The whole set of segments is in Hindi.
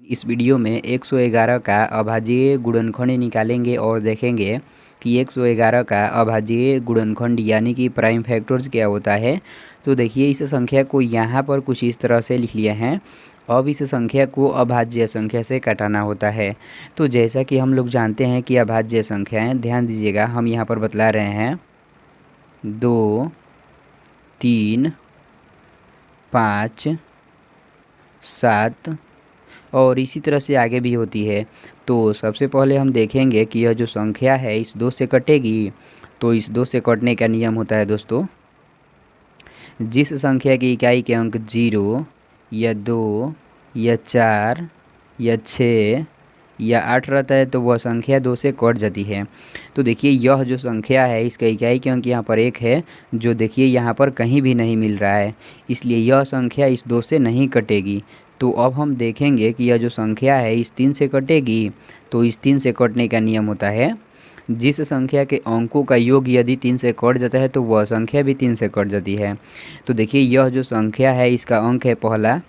इस वीडियो में 111 का अभाज्य गुणनखंड निकालेंगे और देखेंगे कि 111 का अभाज्य गुणनखंड यानी कि प्राइम फैक्टर्स क्या होता है। तो देखिए, इस संख्या को यहाँ पर कुछ इस तरह से लिख लिया है। अब इस संख्या को अभाज्य संख्या से घटाना होता है। तो जैसा कि हम लोग जानते हैं कि अभाज्य संख्याएं, ध्यान दीजिएगा, हम यहाँ पर बतला रहे हैं 2, 3, 5, 7 और इसी तरह से आगे भी होती है। तो सबसे पहले हम देखेंगे कि यह जो संख्या है इस 2 से कटेगी। तो इस 2 से कटने का नियम होता है दोस्तों, जिस संख्या की इकाई के अंक 0 या 2 या 4 या 6 या 8 रहता है तो वह संख्या 2 से कट जाती है। तो देखिए, यह जो संख्या है इसका इकाई के अंक यहाँ पर 1 है, जो देखिए यहाँ पर कहीं भी नहीं मिल रहा है, इसलिए यह संख्या इस 2 से नहीं कटेगी। तो अब हम देखेंगे कि यह जो संख्या है इस 3 से कटेगी। तो इस 3 से कटने का नियम होता है, जिस संख्या के अंकों का योग यदि 3 से कट जाता है तो वह संख्या भी 3 से कट जाती है। तो देखिए, यह जो संख्या है इसका अंक है पहला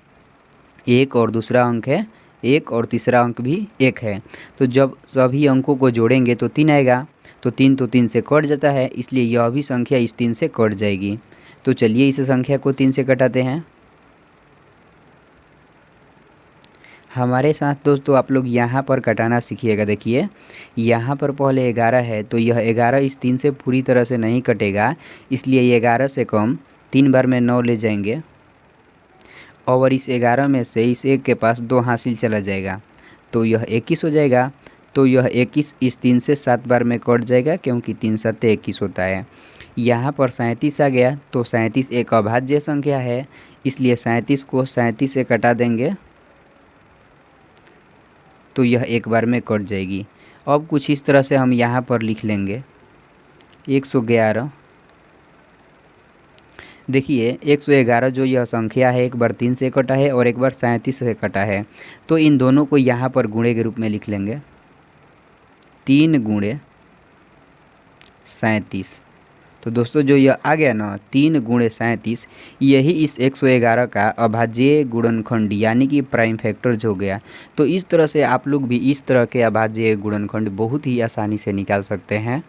1 और दूसरा अंक है 1 और तीसरा अंक भी 1 है। तो जब सभी अंकों को जोड़ेंगे तो 3 आएगा। तो 3 से कट जाता है, इसलिए यह भी संख्या इस 3 से कट जाएगी। तो चलिए इस संख्या को 3 से कटाते हैं। हमारे साथ दोस्तों आप लोग यहाँ पर कटाना सीखिएगा। देखिए, यहाँ पर पहले 11 है, तो यह 11 इस 3 से पूरी तरह से नहीं कटेगा, इसलिए ये 11 से कम 3 बार में 9 ले जाएंगे और इस 11 में से इस 1 के पास 2 हासिल चला जाएगा, तो यह 21 हो जाएगा। तो यह 21 इस 3 से 7 बार में कट जाएगा, क्योंकि 3 7 21 होता है। यहाँ पर 37 आ गया, तो 37 एक अभाज्य संख्या है, इसलिए 37 को 37 से कटा देंगे तो यह 1 बार में कट जाएगी। अब कुछ इस तरह से हम यहाँ पर लिख लेंगे 111। देखिए, 111 जो यह संख्या है एक बार 3 से कटा है और एक बार 37 से कटा है, तो इन दोनों को यहाँ पर गुणे के रूप में लिख लेंगे 3 गुणे 37। तो दोस्तों जो यह आ गया ना 3 गुणे 37, यही इस 111 का अभाज्य गुणनखंड यानी कि प्राइम फैक्टर्स हो गया। तो इस तरह से आप लोग भी इस तरह के अभाज्य गुणनखंड बहुत ही आसानी से निकाल सकते हैं।